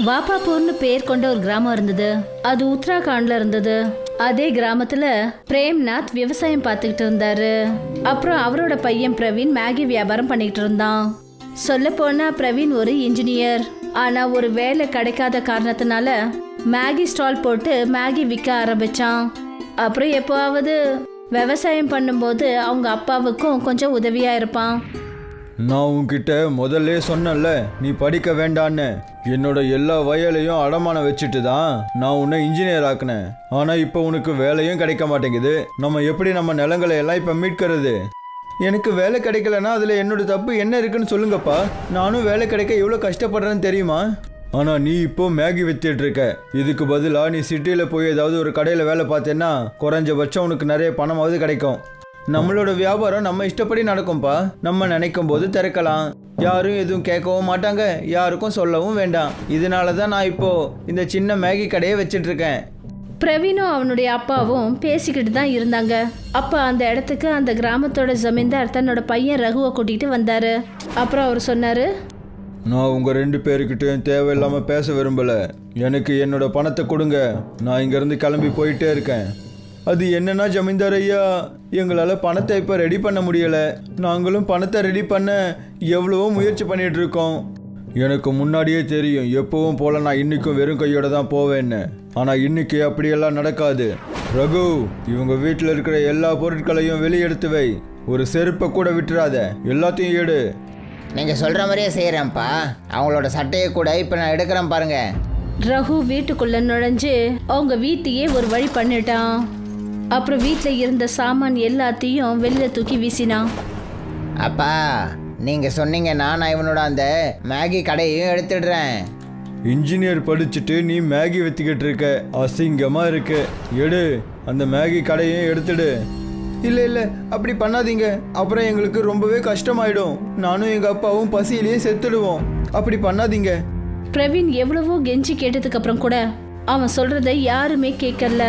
வாப்பாப்பூர்னு பேர் கொண்ட ஒரு கிராமம் இருந்தது. அது உத்தராகண்ட்ல இருந்தது. அதே கிராமத்துல பிரேம்நாத் விவசாயம் பார்த்துக்கிட்டு இருந்தாரு. அப்புறம் அவரோட பையன் பிரவீன் மேகி வியாபாரம் பண்ணிக்கிட்டு இருந்தான். சொல்ல போனா பிரவீன் ஒரு இன்ஜினியர். ஆனா ஒரு வேலை கிடைக்காத காரணத்தினால மேகி ஸ்டால் போட்டு மேகி விற்க ஆரம்பிச்சான். அப்புறம் எப்போவாவது விவசாயம் பண்ணும்போது அவங்க அப்பாவுக்கும் கொஞ்சம் உதவியா இருப்பான். நான் உன்கிட்ட முதல்ல சொன்னேன்ல, நீ படிக்க வேண்டான்னு. என்னோட எல்லா வயலையும் அடமானம் வச்சுட்டு தான் நான் உன்னை இன்ஜினியர் ஆக்கினேன். ஆனால் இப்போ உனக்கு வேலையும் கிடைக்க மாட்டேங்குது. நம்ம எப்படி நம்ம நிலங்களை எல்லாம் இப்போ மீட்கிறது? எனக்கு வேலை கிடைக்கலன்னா அதில் என்னோட தப்பு என்ன இருக்குன்னு சொல்லுங்கப்பா. நானும் வேலை கிடைக்க எவ்வளோ கஷ்டப்படுறேன்னு தெரியுமா? ஆனால் நீ இப்போ மேகி வித்துட்டு இருக்க. இதுக்கு பதிலாக நீ சிட்டியில் போய் ஏதாவது ஒரு கடையில் வேலை பார்த்தேன்னா குறைஞ்சபட்சம் உனக்கு நிறைய பணமாவது கிடைக்கும். நம்மளோட வியாபாரம் நம்ம இஷ்டப்படி நடக்கும்பா. நம்ம நினைக்கும் போது திறக்கலாம். யாரும் எதுவும் கேட்கவும் மாட்டாங்க, யாருக்கும் சொல்லவும் வேண்டாம். இதனால தான் நான் இப்போ இந்த சின்ன மேகி கடையை வச்சிட்டு இருக்கேன். பிரவீனும் அவனுடைய அப்பாவும் பேசிக்கிட்டு தான் இருந்தாங்க. அப்போ அந்த இடத்துக்கு அந்த கிராமத்தோட ஜமீன்தார் தன்னோட பையன் ரகுவை கூட்டிகிட்டு வந்தாரு. அப்புறம் அவர் சொன்னாரு, நான் உங்கள் 2 பேருக்கிட்டையும் தேவையில்லாமல் பேச விரும்பலை. எனக்கு என்னோட பணத்தை கொடுங்க. நான் இங்கேருந்து கிளம்பி போயிட்டே இருக்கேன். அது என்னன்னா ஜமீன்தார் ஐயா, எங்களால் பணத்தை இப்போ ரெடி பண்ண முடியலை. நாங்களும் பணத்தை ரெடி பண்ண எவ்வளவோ முயற்சி பண்ணிகிட்டு இருக்கோம். எனக்கு முன்னாடியே தெரியும் எப்பவும் போல நான் இன்றைக்கும் வெறும் கையோட தான் போவேன்னு. ஆனால் இன்றைக்கி அப்படியெல்லாம் நடக்காது. ரகு, இவங்க வீட்டில் இருக்கிற எல்லா பொருட்களையும் வெளியே எடுத்து வை. ஒரு செருப்பை கூட விட்டுறாத, எல்லாத்தையும் எடு. நீங்கள் சொல்கிற மாதிரியே செய்கிறேன்ப்பா. அவங்களோட சட்டையை கூட இப்போ நான் எடுக்கிறேன் பாருங்க. ரகு வீட்டுக்குள்ள நுழைஞ்சு அவங்க வீட்டையே ஒரு வழி பண்ணிட்டான். அப்புறம் வீட்டில் இருந்த சாமான் எல்லாத்தையும் வெளியில தூக்கி வீசினான். அப்பா, நீங்கள் சொன்னீங்கன்னா நான் இவனோட அந்த மேகி கடையையும் எடுத்துடுறேன். இன்ஜினியர் படிச்சுட்டு நீ மேகி வித்துக்கிட்டு இருக்க, அசிங்கமாக இருக்கு. எடு, அந்த மேகி கடையும் எடுத்துடு. இல்லை இல்லை, அப்படி பண்ணாதீங்க. அப்புறம் எங்களுக்கு ரொம்பவே கஷ்டமாயிடும். நானும் எங்கள் அப்பாவும் பசியிலேயே செத்துடுவோம். அப்படி பண்ணாதீங்க. பிரவீன் எவ்வளவோ கெஞ்சி கேட்டதுக்கு அப்புறம் கூட அவன் சொல்றதை யாருமே கேட்கல.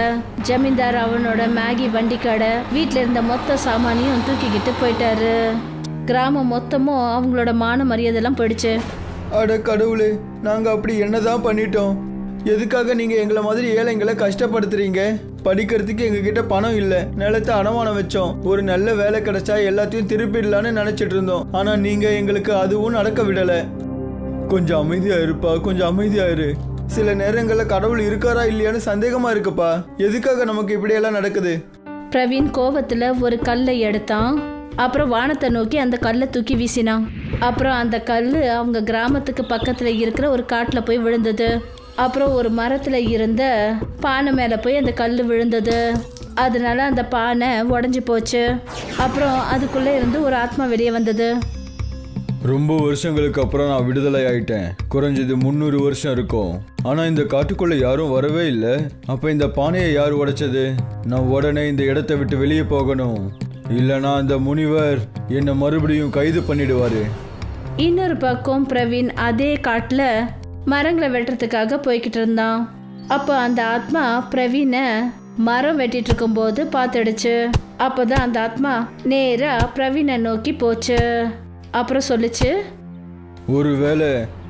ஜமீன்தார் அவனோட மேகி வண்டி கடை, வீட்டில் இருந்த மொத்த சாமானையும் தூக்கிக்கிட்டு போயிட்டாரு. கிராமம் மொத்தமும் அவங்களோட மான மரியாதைலாம் போயிடுச்சு. அட கடவுளே, நாங்கள் அப்படி என்னதான் பண்ணிட்டோம்? எதுக்காக நீங்கள் எங்களை மாதிரி ஏழைங்களை கஷ்டப்படுத்துறீங்க? படிக்கிறதுக்கு எங்ககிட்ட பணம் இல்லை, நிலத்தை அடமானம் வச்சோம். ஒரு நல்ல வேலை கிடைச்சா எல்லாத்தையும் திருப்பிடலான்னு நினச்சிட்டு இருந்தோம். ஆனால் நீங்கள் எங்களுக்கு அதுவும் நடக்க விடலை. கொஞ்சம் அமைதியா இருப்பா, கொஞ்சம் அமைதியா இரு. சில நேரங்களில் கடவுள் இருக்காரா இல்லையான்னு சந்தேகமா இருக்குப்பா. எதுக்காக நமக்கு இப்படியெல்லாம் நடக்குது? பிரவீன் கோவத்துல ஒரு கல்லை எடுத்தான். அப்புறம் வானத்தை நோக்கி அந்த கல்லை தூக்கி வீசினான். அப்புறம் அந்த கல் அவங்க கிராமத்துக்கு பக்கத்துல இருக்கிற ஒரு காட்டுல போய் விழுந்தது. அப்புறம் ஒரு மரத்துல இருந்த பானை மேல போய் அந்த கல் விழுந்தது. அதனால அந்த பானை உடஞ்சி போச்சு. அப்புறம் அதுக்குள்ள இருந்து ஒரு ஆத்மா வெளியே வந்தது. ரொம்ப வருஷங்களுக்கு அப்புறம் நான் விடுதலை ஆயிட்டேன். குறைஞ்சது 300 வருஷம் இருக்கும். ஆனால் இந்த காட்டுக்குள்ளே யாரும் வரவே இல்லை. அப்போ இந்த பானையை யார் உடைச்சது? நான் உடனே இந்த இடத்த விட்டு வெளியே போகணும். இல்லைனா அந்த முனிவர் என்னை மறுபடியும் கைது பண்ணிடுவார். இன்னொரு பக்கம் பிரவீன் அதே காட்டில் மரங்களை வெட்டுறதுக்காக போய்கிட்டு இருந்தான். அப்போ அந்த ஆத்மா பிரவீனை மரம் வெட்டிட்டு இருக்கும்போது பார்த்துடுச்சு. அப்போதான் அந்த ஆத்மா நேராக பிரவீனை நோக்கி போச்சு. அப்புறம் சொல்லுச்சு, ஒருவேளை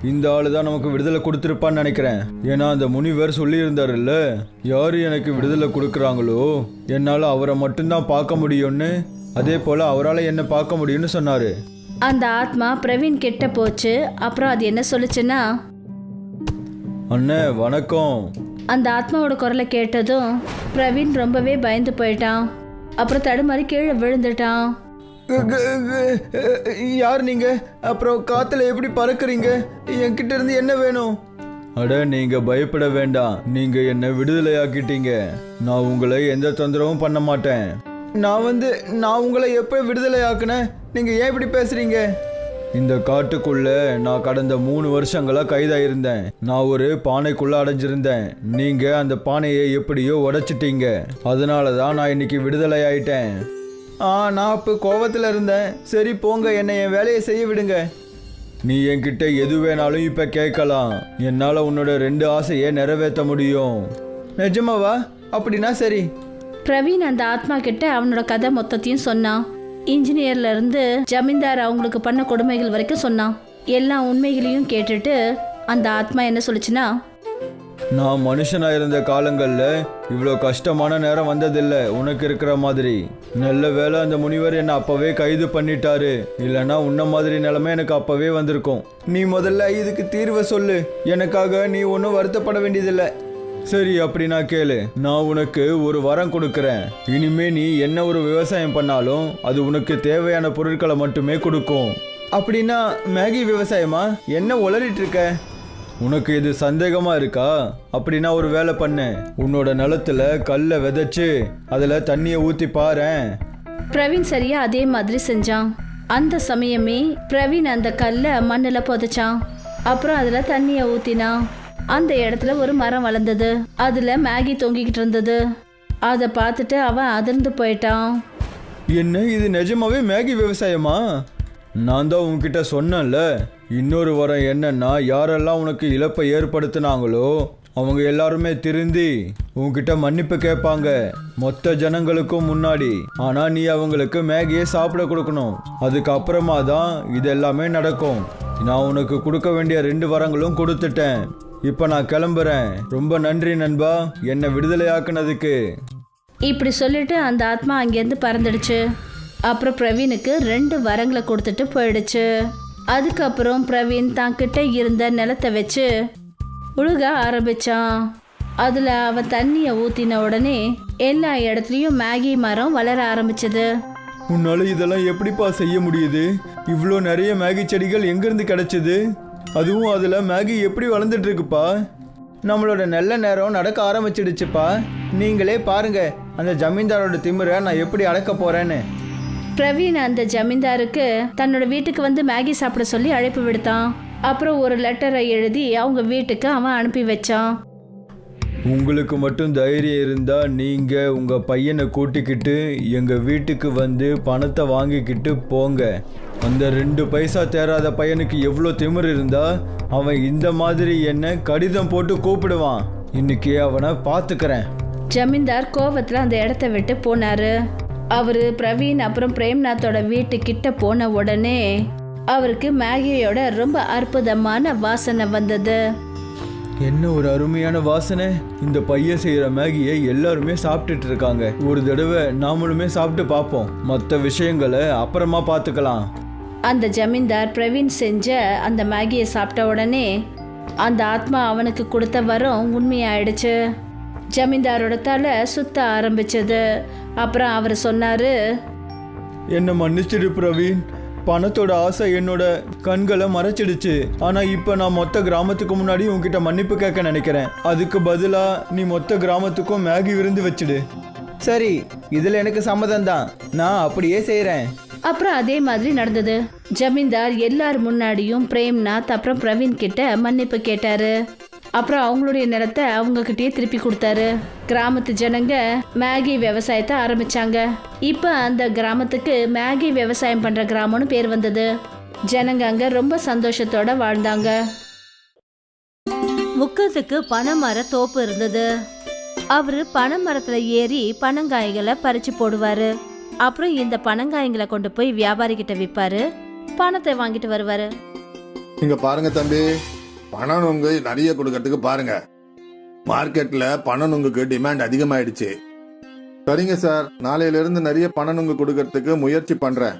இந்த ஆளு தான் நமக்கு விடுதலை கொடுத்துருப்பான்னு நினைக்கிறேன். ஏன்னா அந்த முனிவர் சொல்லியிருந்தாருல்ல, யாரு எனக்கு விடுதலை கொடுக்குறாங்களோ என்னால் அவரை மட்டும்தான் பார்க்க முடியும்னு, அதே போல் அவரால் என்ன பார்க்க முடியும்னு சொன்னார். அந்த ஆத்மா பிரவீன் கிட்ட போச்சு. அப்புறம் அது என்ன சொல்லுச்சுன்னா, அண்ணே வணக்கம். அந்த ஆத்மாவோட குரலை கேட்டதும் பிரவீன் ரொம்பவே பயந்து போயிட்டான். அப்புறம் தடுமாறி கீழே விழுந்துட்டான். யார் நீங்க? அப்புறம் காத்துல எப்படி பறக்குறீங்க? என்கிட்ட இருந்து என்ன வேணும்? அட, நீங்க பயப்பட வேண்டாம். நீங்க என்ன விடுதலை ஆக்கிட்டீங்க. நான் உங்களை எந்த தொந்தரவும் பண்ண மாட்டேன். நான் உங்களை எப்போ விடுதலை ஆக்குனேன்? நீங்க ஏன் இப்படி பேசுறீங்க? இந்த காட்டுக்குள்ள நான் கடந்த 3 வருஷங்களா கைதாயிருந்தேன். நான் ஒரு பானைக்குள்ள அடைஞ்சிருந்தேன். நீங்க அந்த பானையை எப்படியோ உடைச்சிட்டீங்க. அதனால தான் நான் இன்னைக்கு விடுதலை ஆயிட்டேன். நான் இப்போ கோவத்தில் இருந்தேன். சரி போங்க, என்னை என் வேலையை செய்ய விடுங்க. நீ என்கிட்ட எது வேணாலும் இப்போ கேட்கலாம். என்னால் உன்னோட 2 ஆசையை நிறைவேற்ற முடியும். நிஜமாவா? அப்படின்னா சரி. பிரவீன் அந்த ஆத்மா கிட்ட அவனோட கதை மொத்தத்தையும் சொன்னான். இன்ஜினியர்ல இருந்து ஜமீன்தார் அவங்களுக்கு பண்ண கொடுமைகள் வரைக்கும் சொன்னான். எல்லா உண்மைகளையும் கேட்டுட்டு அந்த ஆத்மா என்ன சொல்லுச்சுன்னா, நான் மனுஷனா இருந்த காலங்கள்ல இவ்வளோ கஷ்டமான நேரம் வந்ததில்லை உனக்கு இருக்கிற மாதிரி. நல்ல வேளை அந்த முனிவர் என்னை அப்பவே கைது பண்ணிட்டாரு, இல்லைன்னா உன்ன மாதிரி நிலைமை எனக்கு அப்பவே வந்திருக்கும். நீ முதல்ல இதுக்கு தீர்வை சொல்லு, எனக்காக நீ ஒன்றும் வருத்தப்பட வேண்டியதில்லை. சரி, அப்படின்னா கேளு. நான் உனக்கு ஒரு வரம் கொடுக்குறேன். இனிமே நீ என்ன ஒரு விவசாயம் பண்ணாலும் அது உனக்கு தேவையான பொருட்களை மட்டுமே கொடுக்கும். அப்படின்னா மேகி விவசாயமா? என்ன உளறிட்டு இருக்க? உனக்கு இது சந்தேகமா இருக்கா? அப்படின்னா ஒரு வேலை பண்ணு, உன்னோட நிலத்துல கல்லை விதைச்சு அதுல தண்ணியை ஊத்தி பாரேன். பிரவீன் சரியா அதே மாதிரி செஞ்சான். அந்த சமயமே பிரவீன் அந்த கல்லை மண்ணில் புதைச்சான். அப்புறம் அதுல தண்ணியை ஊத்தினான். அந்த இடத்துல ஒரு மரம் வளர்ந்தது. அதுல மேகி தொங்கிக்கிட்டு இருந்தது. அதை பார்த்துட்டு அவன் அதிர்ந்து போயிட்டான். என்ன, இது நிஜமாவே மேகி விவசாயமா? நான் தான் உன்கிட்ட சொன்னேன்ல. இன்னொரு வரம் என்னன்னா, யாரெல்லாம் உனக்கு இழப்பை ஏற்படுத்தினாங்களோ அவங்க எல்லாருமே திருந்தி உன்கிட்ட மன்னிப்பு கேட்பாங்க, மொத்த ஜனங்களுக்கும் முன்னாடி. ஆனா நீ அவங்களுக்கு மேகியை சாப்பிட கொடுக்கணும். அதுக்கப்புறமா தான் இது எல்லாமே நடக்கும். நான் உனக்கு கொடுக்க வேண்டிய 2 வரங்களும் கொடுத்துட்டேன். இப்ப நான் கிளம்புறேன். ரொம்ப நன்றி நண்பா, என்னை விடுதலையாக்குனதுக்கு. இப்படி சொல்லிட்டு அந்த ஆத்மா அங்கேருந்து பறந்துடுச்சு. அப்புறம் பிரவீனுக்கு 2 வரங்களை கொடுத்துட்டு போயிடுச்சு. அதுக்கப்புறம் பிரவீன் தான்கிட்ட இருந்த நிலத்தை வச்சு உழுக ஆரம்பிச்சான். அதில் அவன் தண்ணியை ஊற்றின உடனே எல்லா இடத்துலையும் மேகி மரம் வளர ஆரம்பிச்சது. உன்னால இதெல்லாம் எப்படிப்பா செய்ய முடியுது? இவ்வளோ நிறைய மேகி செடிகள் எங்கேருந்து கிடைச்சது? அதுவும் அதில் மேகி எப்படி வளர்ந்துட்டு இருக்குப்பா? நம்மளோட நல்ல நேரம் நடக்க ஆரம்பிச்சிடுச்சுப்பா. நீங்களே பாருங்க அந்த ஜமீன்தாரோட திமிரை நான் எப்படி அடக்க போறேன்னு. பிரவீன் அந்த ஜமீன்தாருக்கு தன்னோட வீட்டுக்கு வந்து மேகி சாப்பிட சொல்லி அழைப்பு விடுத்தான். அப்புறம் ஒரு லெட்டரை எழுதி அவங்க வீட்டுக்கு அவன் அனுப்பி வச்சான். உங்களுக்கு மட்டும் தைரியம் இருந்தா நீங்க உங்க பையனை கூட்டிக்கிட்டு எங்க வீட்டுக்கு வந்து பணத்தை வாங்கிக்கிட்டு போங்க. அந்த 2 பைசா தேராத பையனுக்கு எவ்வளோ திமிர் இருந்தா அவன் இந்த மாதிரி என்ன கடிதம் போட்டு கூப்பிடுவான். இன்னைக்கு அவனை பார்த்துக்கிறேன். ஜமீன்தார் கோவத்தில் அந்த இடத்த விட்டு போனாரு. அவரு பிரவீன் அப்புறம் பிரேம்நாத்தோட வீட்டுக்கிட்ட போன உடனே அவருக்கு மேகியோட ரொம்ப அற்புதமான வாசனை வந்தது. என்ன ஒரு அருமையான வாசனை! இந்த பையன் செய்யற மேகியை எல்லாருமே சாப்பிட்டுட்டு இருக்காங்க. ஒரு தடவை நாமளுமே சாப்பிட்டு பார்ப்போம். மற்ற விஷயங்களை அப்புறமா பார்த்துக்கலாம். அந்த ஜமீன்தார் பிரவீன் செஞ்ச அந்த மேகியை சாப்பிட்ட உடனே அந்த ஆத்மா அவனுக்கு கொடுத்த வரம் உண்மையாயிடுச்சு. ஜமீன்தாரோட தலை சுத்த ஆரம்பிச்சது. அப்புறம் அவர் சொன்னாரு, என்ன மன்னிச்சிடு பிரவீன். பணத்தோட ஆசை என்னோட கண்களை மறைச்சிடுச்சு. ஆனா இப்ப நான் மொத்த கிராமத்துக்கு முன்னாடி உன்கிட்ட மன்னிப்பு கேட்க நினைக்கிறேன். அதுக்கு பதிலா நீ மொத்த கிராமத்துக்கும் மேகி விருந்து வச்சிடு. சரி, இதுல எனக்கு சம்மதம் தான். நான் அப்படியே செய்யறேன். அப்புறம் அதே மாதிரி நடந்தது. ஜமீன்தார் எல்லார் முன்னாடியும் பிரேம்நாத் அப்புறம் பிரவீன் கிட்ட மன்னிப்பு கேட்டாரு. அப்புறம் அவங்களுடைய நிலத்தை அவங்க கிட்டயே திருப்பி கொடுத்தாரு. கிராமத்து ஜனங்க மேகி விவசாயத்தை ஆரம்பிச்சாங்க. இப்ப அந்த கிராமத்துக்கு மேகி விவசாயம் பண்ற கிராமம்னு பேர் வந்தது. ஜனங்க அங்க ரொம்ப சந்தோஷத்தோட வாழ்ந்தாங்க. முக்கத்துக்கு பனைமர தோப்பு இருந்தது. அவரு பனைமரத்துல ஏறி பனங்காய்களை பறிச்சு போடுவாரு. அப்புறம் இந்த பனங்காய்களை கொண்டு போய் வியாபாரி கிட்ட விற்பாரு. பணத்தை வாங்கிட்டு வருவாரு. இங்க பாருங்க தம்பி, பணம் நுங்கு நிறைய கொடுக்கறதுக்கு பாருங்க. மார்க்கெட்ல பணம் நுங்குக்கு டிமாண்ட் அதிகமாயிடுச்சு. சரிங்க சார், நாளையில இருந்து நிறைய பணம் நுங்கு கொடுக்கறதுக்கு முயற்சி பண்றேன்.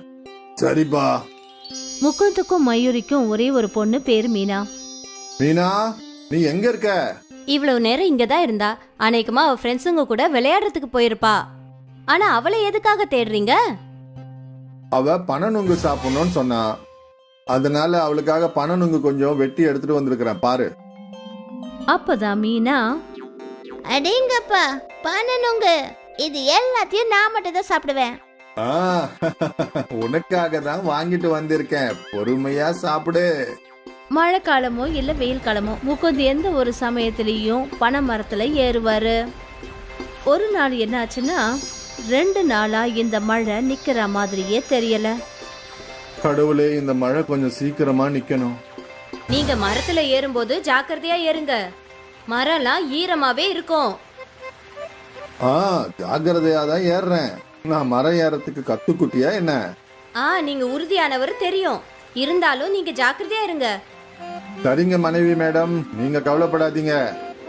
சரிப்பா. முகுந்துக்கும் மயூரிக்கும் ஒரே ஒரு பொண்ணு பேரு மீனா. மீனா, நீ எங்க இருக்க? இவ்வளவு நேரம் இங்கதான் இருந்தா. அநேகமா அவ ஃப்ரெண்ட்ஸுங்க கூட விளையாடுறதுக்கு போயிருப்பா. ஆனா அவளை எதுக்காக தேடுறீங்க? அவ பணம் நுங்கு சாப்பிடணும்னு சொன்னா, அதனால அவளுக்காக பணம் நுங்கு கொஞ்சம் வெட்டி எடுத்துட்டு வந்திருக்கிறேன் பாரு. அப்பதான் மீனா, அடேங்கப்பா, பணனுங்க, இது எல்லாத்தையும் நான் மட்டும் தான் சாப்பிடுவேன். உனக்காக தான் வாங்கிட்டு வந்திருக்கேன், பொறுமையா சாப்பிடு. மழை காலமோ இல்ல வெயில் காலமோ முகுந்த் எந்த ஒரு சமயத்திலையும் பனை மரத்துல ஏறுவாரு. ஒரு நாள் என்ன ஆச்சுன்னா, 2 நாளா இந்த மழை நிக்கிற மாதிரியே தெரியல. கடவுளே, இந்த மழை கொஞ்சம் சீக்கிரமா நிக்கணும். நீங்க மரத்துல ஏறும்போது ஜாக்கிரதையா ஏறுங்க. மரம்லாம் ஈரமாவே இருக்கும். ஜாக்கிரதையா தான் ஏறுறேன். நான் மரம் ஏறத்துக்கு கத்துக்குட்டியா என்ன? நீங்க உறுதியானவர் தெரியும். இருந்தாலும் நீங்க ஜாக்கிரதையா இருங்க. சரிங்க மனைவி மேடம், நீங்க கவலைப்படாதீங்க.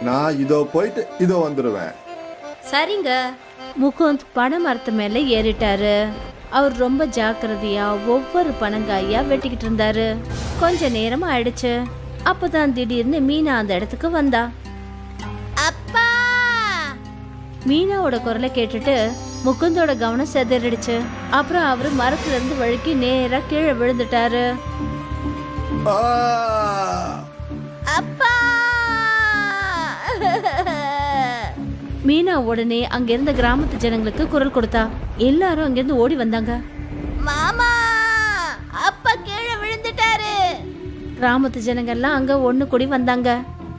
நான் இதோ போயிட்டு இதோ வந்துடுவேன். சரிங்க. முகுந்த் பனை மரத்து மேல ஏறிட்டாரு. அவர் ரொம்ப ஜாக்கிரதையா ஒவ்வொரு பனங்காயா வெட்டிக்கிட்டு இருந்தாரு. கொஞ்ச நேரம் ஆயிடுச்சு. அப்பதான் திடீர்னு மீனா அந்த இடத்துக்கு வந்தா. அப்பா! மீனாவோட குரலை கேட்டுட்டு முகுந்தோட கவனம் சிதறிடுச்சு. அப்புறம் அவரு மரத்துல இருந்து வழுக்கி நேரா கீழே விழுந்துட்டாரு. ஆ! அப்பா! மீனா உடனே அங்க இருந்த கிராமத்து ஜனங்களுக்கு குரல் கொடுத்தா. எல்லாரும் அங்கிருந்து ஓடி வந்தாங்க. மாமா! அப்பா கீழே விழுந்துட்டாரு. கிராமத்து ஜனங்கள்லாம் அங்க ஒண்ணு கூடி வந்தாங்க.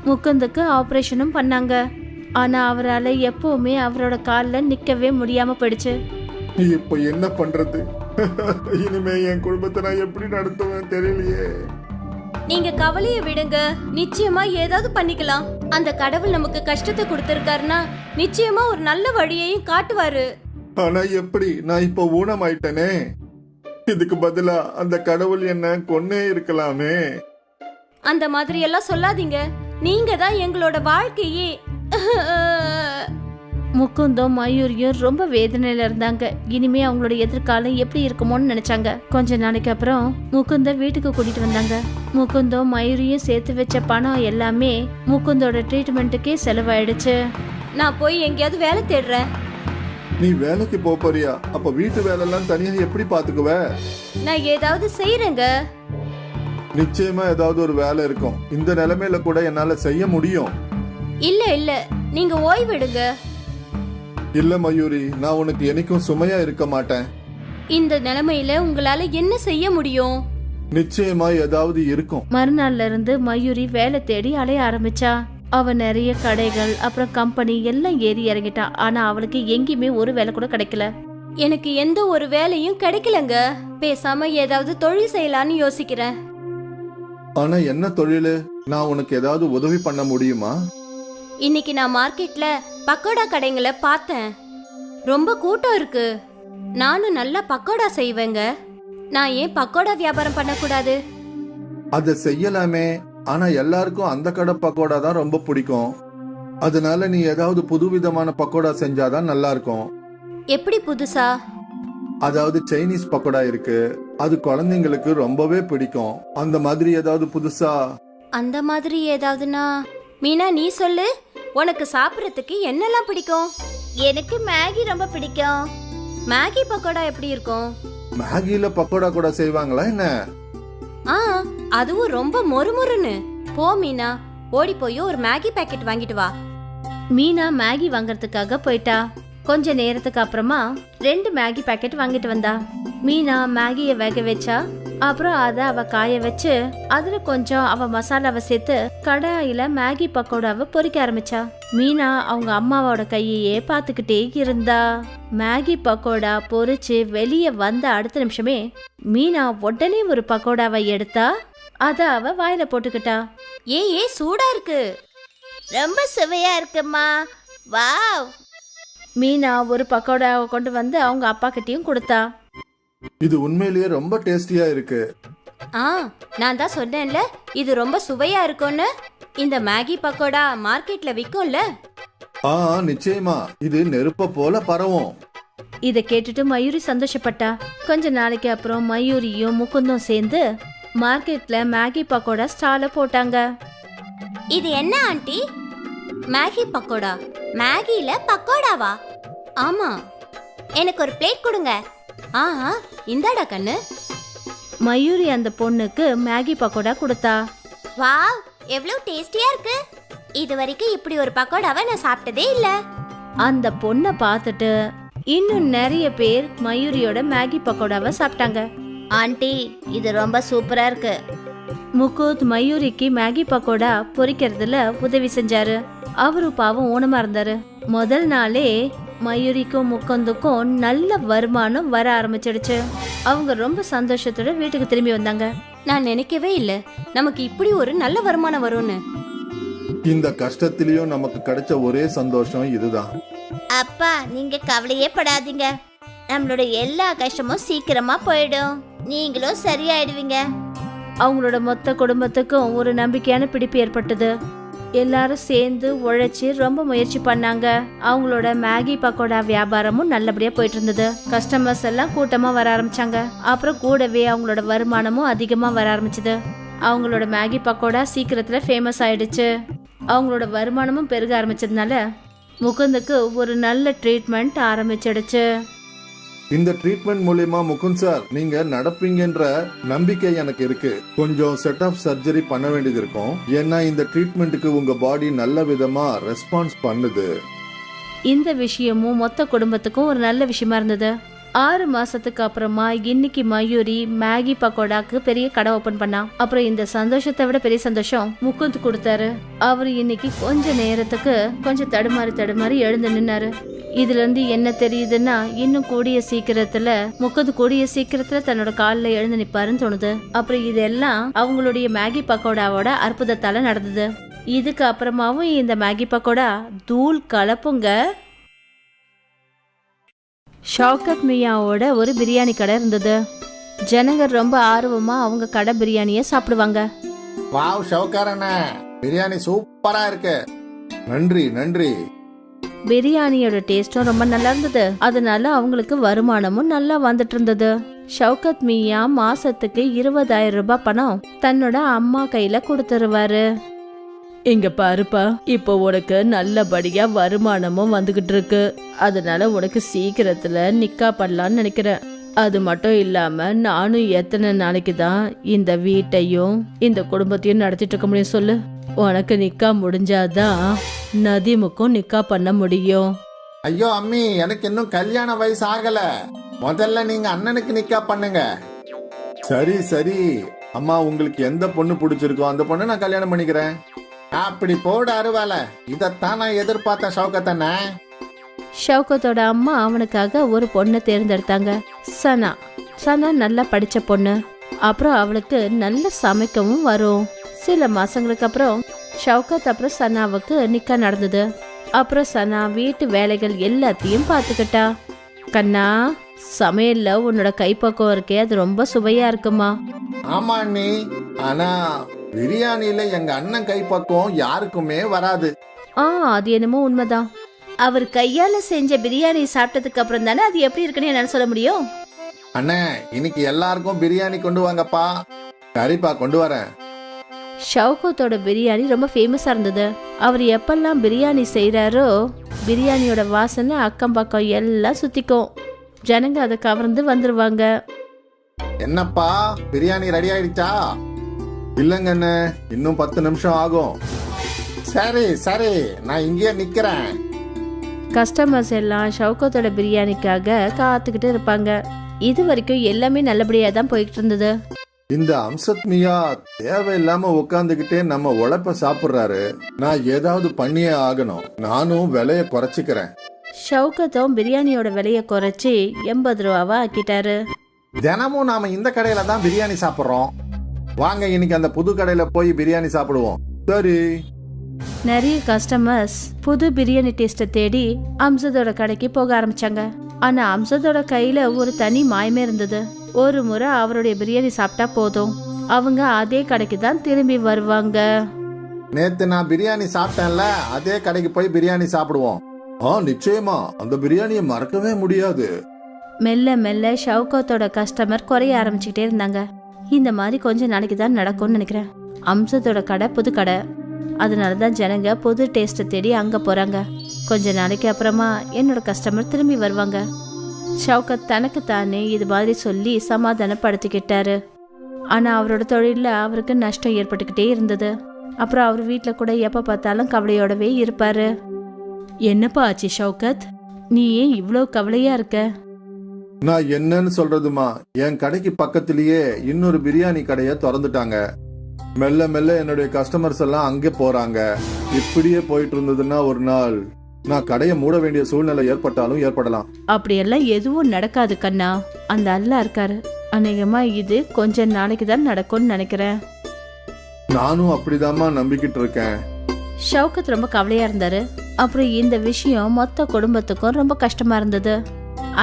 முகுந்துக்கு ஆபரேஷனும் பண்ணாங்க. ஆனா அவரால் எப்பவுமே அவரோட காலில் நிக்கவே முடியாம போயிடுச்சு. இப்ப என்ன பண்றது? இனிமே என் குடும்பத்தை நான் எப்படி நடத்துவேன் தெரியலையே. நீங்க கவலைய விடுங்க, நிச்சயமா ஏதாவது பண்ணிக்கலாம். அந்த கடவுள் நமக்கு கஷ்டத்தை கொடுத்திருக்காருன்னா நிச்சயமா ஒரு நல்ல வழியையும் காட்டுவாரு. ஆனா எப்படி? நான் இப்ப ஊனமாயிட்டனே. இதுக்கு பதிலா அந்த கடவுள் என்ன கொன்னே இருக்கலாமே. அந்த மாதிரி எல்லாம் சொல்லாதீங்க. நீங்க தான் எங்களோட வாழ்க்கையே. முகுந்தும் மயூரியும் ரொம்ப வேதனையில இருந்தாங்க. இனிமே அவங்களோட எதிர்காலம் எப்படி இருக்குமோன்னு நினைச்சாங்க. கொஞ்ச நாளைக்கு அப்புறம் முகுந்த வீட்டுக்கு கூட்டிட்டு வந்தாங்க. முகுந்தும் மயூரியும் சேர்த்து வச்ச பணம் எல்லாமே முகுந்தோட ட்ரீட்மெண்ட்டுக்கே செலவாயிடுச்சு. நான் போய் எங்கேயாவது வேலை தேடுறேன். நீ வேலைக்கு போறியா? அப்ப வீட்டு வேலை எல்லாம் தனியா எப்படி பாத்துக்குவ? நான் ஏதாவது செய்யறேங்க. நிச்சயமா ஏதாவது ஒரு வேலை இருக்கும். இந்த நிலைமையில கூட என்னால செய்ய முடியும். இல்ல இல்ல, நீங்க ஓய்வெடுங்க. இல்ல மயூரி, நான் உனக்கு என்னைக்கும் சுமையா இருக்க மாட்டேன். இந்த நிலைமையில உங்களால என்ன செய்ய முடியும்? நிச்சயமா ஏதாவது இருக்கும். மறுநாள்ல இருந்து மயூரி வேலை தேடி அலைய ஆரம்பிச்சா. அவ நிறைய கடைகள் அப்புறம் கம்பெனி எல்லாம் ஏறி இறங்கிட்டா. ஆனா அவளுக்கு எங்கேயுமே ஒரு வேலை கூட கிடைக்கல. எனக்கு எந்த ஒரு வேலையும் கிடைக்கலங்க. பேசாம ஏதாவது தொழில் செய்யலான்னு யோசிக்கிறேன். ஆனா என்ன தொழிலு? நான் உனக்கு ஏதாவது உதவி பண்ண முடியுமா? இன்னைக்கு நான் மார்க்கெட்ல பக்கோடா கடைங்களை பார்த்தேன். ரொம்ப கூட்டம் இருக்கு. நானும் நல்லா பக்கோடா செய்வேங்க. நான் ஏன் பக்கோடா வியாபாரம் பண்ணக்கூடாது? அதை செய்யலாமே. ஆனா எல்லாருக்கும் அந்த கடை பக்கோடா தான் ரொம்ப பிடிக்கும். அதனால நீ ஏதாவது புதுவிதமான பக்கோடா செஞ்சாதான் நல்லா இருக்கும். எப்படி புதுசா? அதாவது சைனீஸ் பக்கோடா இருக்கு, அது குழந்தைங்களுக்கு ரொம்பவே பிடிக்கும். அந்த மாதிரி ஏதாவது புதுசா? அந்த மாதிரி ஏதாவதுனா? மீனா நீ சொல்லு, உனக்கு சாப்பிட்றதுக்கு என்னெல்லாம் பிடிக்கும்? எனக்கு மேகி ரொம்ப பிடிக்கும். மேகி பக்கோடா எப்படி இருக்கும்? மேகில பக்கோடா கூட செய்வாங்களா என்ன? ஆ, அதுவும் ரொம்ப மொறுமொறுன்னு. போ மீனா, ஓடி போய் ஒரு மேகி பாக்கெட் வாங்கிட்டு வா. மீனா மேகி வாங்கறதுக்காக போயிட்டா. கொஞ்ச நேரத்துக்கு அப்புறமா 2 மேகி பாக்கெட் வாங்கிட்டு வந்தா. மீனா மேகிய வேக வச்சா. அப்புறம் அதை அவ காய வச்சு அதுல கொஞ்சம் அவ மசாலாவை சேர்த்து கடாயில மேகி பக்கோடாவை பொரிக்க ஆரம்பிச்சா. மீனா அவங்க அம்மாவோட கையையே பார்த்துக்கிட்டே இருந்தா. மேகி பக்கோடா பொரிச்சு வெளியே வந்த அடுத்த நிமிஷமே மீனா உடனே ஒரு பக்கோடாவை எடுத்தா. அத அவ வாயில போட்டுக்கிட்டா. ஏ சூடா இருக்கு. ரொம்ப சுவையா இருக்குமா. வாவ். மீனா ஒரு பக்கோடாவை கொண்டு வந்து அவங்க அப்பா கிட்டயும் கொடுத்தா. இது உண்மையிலேயே ரொம்ப டேஸ்டியா இருக்கு. ஆ, நான் தான் சொன்னேன்ல இது ரொம்ப சுவையா இருக்கும்னு. இந்த மேகி பக்கோடா மார்க்கெட்ல விக்கும்ல. ஆ, நிச்சயமா இது நெருப்ப போல பரவும். இத கேட்டுட்டு மயூரி சந்தோஷப்பட்டா. கொஞ்ச நாளைக்கு அப்புறம் மயூரியும் முகுந்தும் சேர்ந்து மார்க்கெட்ல மேகி பக்கோடா ஸ்டால போட்டாங்க. இது என்ன ஆண்டி? மேகி பக்கோடா? மேகில பக்கோடாவா? ஆமா. எனக்கு ஒரு பிளேட் கொடுங்க. ஆ, இந்தாடா கண்ணு. மயூரி அந்த பொண்ணுக்கு மேகி பக்கோடா கொடுத்தா. வாவ், எவ்வளவு டேஸ்டியா இருக்கு. இது வரைக்கும் இப்படி ஒரு பக்கோடாவை நான் சாப்பிட்டதே இல்ல. அந்த பொண்ணை பார்த்துட்டு இன்னும் நிறைய பேர் மயூரியோட மேகி பக்கோடாவை சாப்பிட்டாங்க. ஆண்டி, இது ரொம்ப சூப்பரா இருக்கு. முகுந்த் மயூரிக்கு மேகி பக்கோடா பொரிக்கிறதுல உதவி செஞ்சாரு. அவரு பாவம் ஊனமா இருந்தாரு. முதல் நாளே மயூரிக்கும் முகுந்துக்கும் நல்ல வருமானம் வர ஆரம்பிச்சிடுச்சு. அவங்க ரொம்ப சந்தோஷத்தோட வீட்டுக்கு திரும்பி வந்தாங்க. நான் நினைக்கவே இல்ல நமக்கு இப்படி ஒரு நல்ல வருமானம் வரும்னு. இந்த கஷ்டத்திலயும் நமக்கு கிடைச்ச ஒரே சந்தோஷம் இதுதான். அப்பா, நீங்க கவலையே படாதீங்க. நம்மளோட எல்லா கஷ்டமும் சீக்கிரமா போயிடும். நீங்களும் சரியாயிடுவீங்க. அவங்களோட மொத்த குடும்பத்துக்கும் ஒரு நம்பிக்கையான பிடிப்பு ஏற்பட்டது. எல்லாரும் சேர்ந்து உழைச்சி ரொம்ப முயற்சி பண்ணாங்க. அவங்களோட மேகி பக்கோடா வியாபாரமும் நல்லபடியா போயிட்டு இருந்தது. கஸ்டமர்ஸ் எல்லாம் கூட்டமா வர ஆரம்பிச்சாங்க. அப்புறம் கூடவே அவங்களோட வருமானமும் அதிகமா வர ஆரம்பிச்சது. அவங்களோட மேகி பக்கோடா சீக்கிரத்துல ஃபேமஸ் ஆயிடுச்சு. அவங்களோட வருமானமும் பெருக ஆரம்பிச்சதுனால முகுந்துக்கு ஒரு நல்ல ட்ரீட்மெண்ட் ஆரம்பிச்சிடுச்சு. இந்த ட்ரீட்மெண்ட் மூலியமா முகுந்த் சார் நீங்க நடப்பீங்கன்ற நம்பிக்கை எனக்கு இருக்கு. கொஞ்சம் செட் ஆஃப் சர்ஜரி பண்ண வேண்டியது இருக்கும். ஏன்னா இந்த ட்ரீட்மெண்ட்டுக்கு உங்க பாடி நல்ல விதமா ரெஸ்பான்ஸ் பண்ணுது. இந்த விஷயமும் மொத்த குடும்பத்துக்கும் ஒரு நல்ல விஷயமா இருந்தது. 6 மாசத்துக்கு அப்புறமா இன்னைக்கு மயூரி மேகி பக்கோடாக்கு பெரிய கடை ஓபன் பண்ணா. அப்புறம் இந்த சந்தோஷத்தை விட பெரிய சந்தோஷம் முகுந்த் கொடுத்தாரு. அவரு இன்னைக்கு கொஞ்ச நேரத்துக்கு கொஞ்சம் தடுமாறி எழுந்து நின்னாரு. இதுல இருந்து என்ன தெரியுதுன்னா, இன்னும் கூடிய சீக்கிரத்துல தன்னோட காலில் எழுந்து நிப்பாருன்னு தோணுது. அப்புறம் இதெல்லாம் அவங்களுடைய மேகி பக்கோடாவோட அற்புதத்தால நடந்தது. இதுக்கு அப்புறமாவும் இந்த மேகி பக்கோடா தூள் கலப்புங்க. ஷவுகத் மியாவோட ஒரு பிரியாணி கடை இருந்தது. ஜனங்க ரொம்ப ஆர்வமா அவங்க கடை பிரியாணியை சாப்பிடுவாங்க. வாவ் ஷவுகாரண்ண, பிரியாணி சூப்பரா இருக்கு. நன்றி நன்றி. பிரியாணியோட டேஸ்டும் ரொம்ப நல்லா இருந்தது. அதனால அவங்களுக்கு வருமானமும் நல்லா வந்துட்டு இருந்தது. ஷவுகத் மியா மாசத்துக்கு 20,000 ரூபாய் பணம் தன்னோட அம்மா கையில கொடுத்துருவாரு. இங்க பாருப்பா, இப்போ உனக்கு நல்லபடியா வருமானமும் வந்துகிட்டு இருக்கு. அதனால உனக்கு சீக்கிரத்துல நிக்கா பண்ணலான்னு நினைக்கிறேன். அது மட்டும் இல்லாம நானும் எத்தனை நாளைக்கு தான் இந்த வீட்டையும் இந்த குடும்பத்தையும் நடத்திட்டு இருக்க முடியும் சொல்லு. உனக்கு நிக்கா முடிஞ்சாதான் நதீமுக்கும் நிக்கா பண்ண முடியும். ஐயோ அம்மி, எனக்கு இன்னும் கல்யாண வயசு ஆகல. முதல்ல நீங்க அண்ணனுக்கு நிக்கா பண்ணுங்க. சரி சரி அம்மா, உங்களுக்கு எந்த பொண்ணு பிடிச்சிருக்கோ அந்த பொண்ணு நான் கல்யாணம் பண்ணிக்கிறேன். அப்படி போட அருவால, இதத்தான் நான் எதிர்பார்த்தேன் ஷவுகத்தண்ண. ஷவுகத்தோட அம்மா அவனுக்காக ஒரு பொண்ணை தேர்ந்தெடுத்தாங்க. சனா நல்லா படிச்ச பொண்ணு. அப்புறம் அவளுக்கு நல்ல சமைக்கவும் வரும். சில மாசங்களுக்கு அப்புறம் ஷவுகத் அப்புறம் சனாவுக்கு நிக்கா நடந்தது. அப்புறம் சனா வீட்டு வேலைகள் எல்லாத்தையும் பார்த்துக்கிட்டா. கண்ணா, சமையல்ல உன்னோட கைப்பக்கம் இருக்கே, அது ரொம்ப சுவையா இருக்குமா? ஆமா அண்ணி, ஆனா பிரியாணியில எங்க அண்ணன் கைப்பக்குவம் யாருக்குமே வராது. அது என்னமோ உண்மைதான். அவர் கையால செஞ்ச பிரியாணி சாப்பிட்டதுக்கு அப்புறம் தானே அது எப்படி இருக்குன்னு என்னால சொல்ல முடியும். அண்ணே, இன்னைக்கு எல்லாருக்கும் பிரியாணி கொண்டு வாங்கப்பா. கறிப்பா கொண்டு வரேன். ஷவுகத்தோட பிரியாணி ரொம்ப ஃபேமஸா இருந்தது. அவர் எப்பெல்லாம் பிரியாணி செய்யறாரோ பிரியாணியோட வாசனை அக்கம் பக்கம் எல்லாம் சுத்திக்கும். ஜனங்க அதை கவர்ந்து வந்துருவாங்க. என்னப்பா, பிரியாணி ரெடி ஆயிடுச்சா? இல்லங்க அண்ணே, இன்னும் 10 நிமிஷம் ஆகும். சரி சரி, நான் இங்கேயே நிக்கிறேன். கஸ்டமர்ஸ் எல்லாம் ஷவுகத்தோட பிரியாணிக்காக காத்துக்கிட்டு இருப்பாங்க. இது வரைக்கும் எல்லாமே நல்லபடியா தான் போயிட்டு இருந்தது. இந்த அம்சத் மியா தேவையில்லாம உட்காந்துக்கிட்டே நம்ம உழைப்ப சாப்பிடுறாரு. நான் ஏதாவது பண்ணியே ஆகணும். நானும் விலைய குறைச்சிக்கிறேன். ஷவுகத்தும் பிரியாணியோட விலையை குறைச்சி 80 ரூபாவா ஆக்கிட்டாரு. தினமும் நாம இந்த கடையில தான் பிரியாணி சாப்பிடுறோம். வாங்க இன்னைக்கு அந்த புது கடையில போய் பிரியாணி சாப்பிடுவோம். சரி. நிறைய கஸ்டமர்ஸ் புது பிரியாணி டேஸ்ட்டை தேடி அம்சதோட கடைக்கு போக ஆரம்பிச்சாங்க. ஆனா அம்சதோட கையில ஒரு தனி மாயமே இருந்தது. ஒரு முறை அவருடைய பிரியாணி சாப்பிட்டா போதும், அவங்க அதே கடைக்கு தான் திரும்பி வருவாங்க. நேத்து நான் பிரியாணி சாப்பிட்டேன்ல, அதே கடைக்கு போய் பிரியாணி சாப்பிடுவோம். நிச்சயமா அந்த பிரியாணியை மறக்கவே முடியாது. மெல்ல மெல்ல ஷவுகத்தோட கஸ்டமர் குறைய ஆரம்பிச்சுக்கிட்டே இருந்தாங்க. இந்த மாதிரி கொஞ்ச நாளைக்கு தான் நடக்கும்னு நினைக்கிறேன். அம்சத்தோட கடை புது கடை, அதனாலதான் ஜனங்க புது டேஸ்ட்டை தேடி அங்க போறாங்க. கொஞ்ச நாளைக்கு அப்புறமா என்னோட கஸ்டமர் திரும்பி வருவாங்க. ஷவுகத் தனக்கு தானே இது மாதிரி சொல்லி சமாதானப்படுத்திக்கிட்டாரு. ஆனா அவரோட தொழில அவருக்கு நஷ்டம் ஏற்பட்டுக்கிட்டே இருந்தது. அப்புறம் அவர் வீட்டுல கூட எப்ப பார்த்தாலும் கவலையோடவே இருப்பாரு. என்னப்பா ஆச்சு ஷவுகத், நீ ஏன் இவ்வளோ கவலையா இருக்க? நான் என்னன்னு சொல்றதுமா, என் கடைக்கு பக்கத்திலேயே இன்னொரு பிரியாணி கடையை திறந்துட்டாங்க. மெல்ல மெல்ல என்னுடைய கஸ்டமர்ஸ் எல்லாம் அங்கே போறாங்க. இப்படியே போயிட்டு இருந்ததுன்னா ஒரு நாள் நான் கடையை மூட வேண்டிய சூழ்நிலை ஏற்பட்டாலும் ஏற்படலாம். அப்படியெல்லாம் எதுவும் நடக்காது கண்ணா, அந்த அல்லாஹ் இருக்காரு. அநேகமா இது கொஞ்ச நாளைக்கு தான் நடக்கும்னு நினைக்கிறேன். நானும் அப்படிதாம்மா நம்பிக்கிட்டு இருக்கேன். ஷவுகத் ரொம்ப கவலையா இருந்தாரு. அப்புறம் இந்த விஷயம் மொத்த குடும்பத்துக்கும் ரொம்ப கஷ்டமா இருந்தது.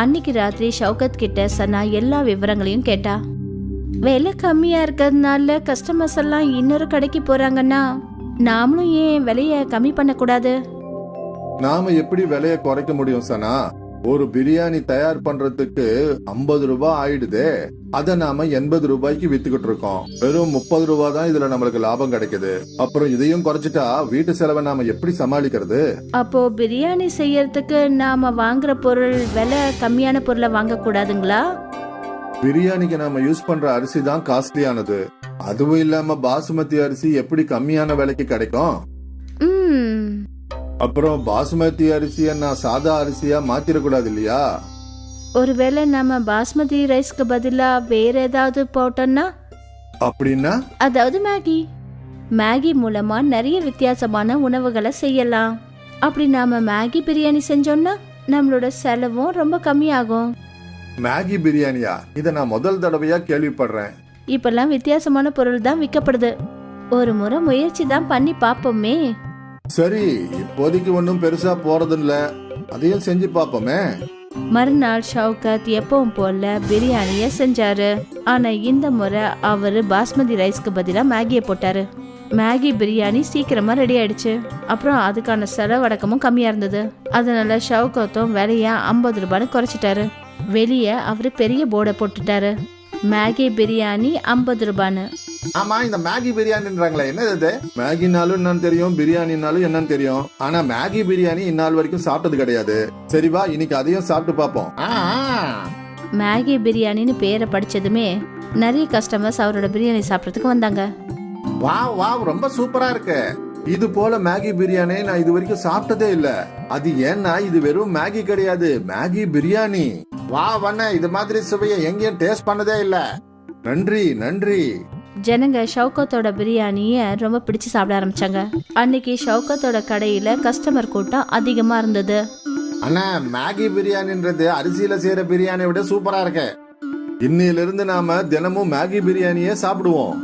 அன்னைக்கு ராத்திரி ஷவுகத் கிட்ட சனா எல்லா விவரங்களையும் கேட்டா. விலை கம்மியா இருக்கிறதுனால கஸ்டமர்ஸ் எல்லாம் இன்னொரு கடைக்கு போறாங்கன்னா நாமளும் ஏன் விலைய கம்மி பண்ணக்கூடாது? நாம எப்படி விலையை குறைக்க முடியும் சனா? ஒரு பிரியாணி தயார் பண்றதுக்கு 50 ரூபாய் ஆயிடுதே. அத நாம 80 ரூபாய்க்கு வித்துக்கிட்டு இருக்கோம். வெறும் 30 ரூபாய் தான் இதுல நம்மளுக்கு லாபம் கிடைக்குது. அப்புறம் இதையும் குறைச்சிட்டா வீட்டு செலவை நாம எப்படி சமாளிக்கிறது? அப்போ பிரியாணி செய்யறதுக்கு நாம வாங்குற பொருள் விலை கம்மியான பொருளை வாங்க கூடாதுங்களா? பிரியாணிக்கு நாம யூஸ் பண்ற அரிசி தான் காஸ்ட்லியானது. அதுவும் இல்லாம பாசுமதி அரிசி எப்படி கம்மியான விலைக்கு கிடைக்கும்? ம் அப்புறம் பாசுமதி அரிசிய நான் சாதா அரிசியா மாத்திரக்கூடாது இல்லையா? ஒருவேளை நம்ம பாஸ்மதி ரைஸ்க்கு பதிலா வேற ஏதாவது போட்டோம்னா? அப்படின்னா அதாவது மேகி மூலமா நிறைய வித்தியாசமான உணவுகளை செய்யலாம். அப்படி நாம மேகி பிரியாணி செஞ்சோம்னா நம்மளோட செலவும் ரொம்ப கம்மியாகும். மேகி பிரியாணியா? இத நான் முதல் தடவையா கேள்விப்படுறேன். இப்பெல்லாம் வித்தியாசமான பொருள் தான் விற்கப்படுது. ஒரு முறை முயற்சி தான் பண்ணி பார்ப்போமே. சரி, இப்போதைக்கு ஒன்றும் பெருசா போறது இல்ல, அதையும் செஞ்சு பாப்போமே. மறுநாள் ஷவுகத் எப்பவும் போல பிரியாணிய செஞ்சாரு. ஆனா இந்த முறை அவரு பாஸ்மதி ரைஸ்க்கு பதிலா மேகியை போட்டாரு. மேகி பிரியாணி சீக்கிரமா ரெடி ஆயிடுச்சு. அப்புறம் அதுக்கான செலவடக்கமும் கம்மியா இருந்தது. அதனால ஷவுகத்தும் விலைய 50 ரூபான்னு குறைச்சிட்டாரு. வெளியே அவரு பெரிய போர்டை போட்டுட்டாரு, மேகி பிரியாணி 50 ரூபான்னு. ஆமா, இந்த மேகி பிரியாணின்றாங்களே, என்னது இது? மேகினாலும் என்னன்னு தெரியும், பிரியாணினாலும் என்னன்னு தெரியும். ஆனா மேகி பிரியாணி இந்நாள் வரைக்கும் சாப்பிட்டது கிடையாது. சரி வா, இன்னைக்கு அதையும் சாப்பிட்டு பாப்போம். மேகி பிரியாணின்னு பேரை படிச்சதுமே நிறைய கஸ்டமர்ஸ் அவரோட பிரியாணி சாப்பிட்றதுக்கு வந்தாங்க. வாவ் வாவ், ரொம்ப சூப்பரா இருக்கு. இது போல மேகி பிரியாணி நான் இது வரைக்கும் சாப்பிட்டதே இல்ல. அது ஏன்னா இது வெறும் மேகி கிடையாது, மேகி பிரியாணி. வா வண்ண, இது மாதிரி சுவையை எங்கேயும் டேஸ்ட் பண்ணதே இல்ல. நன்றி நன்றி. ஜனங்க ஷவுகத்தோட பிரியாணிய ரொம்ப பிடிச்சு சாப்பிட ஆரம்பிச்சாங்க. அன்னைக்கு ஷவுகத்தோட கடையில கஸ்டமர் கூட்டம் அதிகமா இருந்தது. அண்ணா, மேகி பிரியாணின்றது அரிசியில செய்யற பிரியாணியை விட சூப்பரா இருக்கு. இன்னையில இருந்து நாம தினமும் மேகி பிரியாணியே சாப்பிடுவோம்.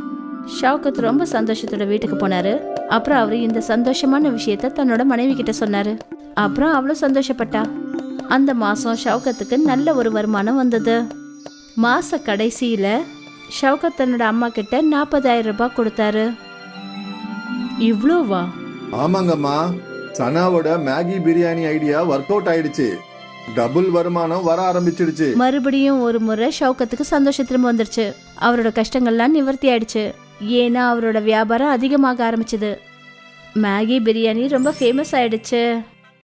ஷவுகத் ரொம்ப சந்தோஷத்தோட வீட்டுக்கு போனாரு. அப்புறம் அவரு இந்த சந்தோஷமான விஷயத்த தன்னோட மனைவி கிட்ட சொன்னாரு. அப்புறம் அவ்வளவு சந்தோஷப்பட்டா. அந்த மாசம் ஷவுகத்துக்கு நல்ல ஒரு வருமானம் வந்தது. மாச கடைசியில ஷவுகத் தன்னோட அம்மா கிட்ட 40,000 ரூபாய் கொடுத்தாரு. இவ்ளோவா? ஆமாங்கம்மா, சனாவோட Maggi biryani idea work out ஆயிடுச்சு. டபுள் வருமானம் வர ஆரம்பிச்சிடுச்சு. மறுபடியும் ஒரு முறை ஷவுகத்துக்கு சந்தோஷம் திரும்ப வந்துருச்சு. அவரோட கஷ்டங்கள்லாம் நிவர்த்தி ஆயிடுச்சு. ஏன்னா அவரோட வியாபாரம் அதிகமாக ஆரம்பிச்சது. மேகி பிரியாணி ரொம்ப ஃபேமஸ் ஆயிடுச்சு.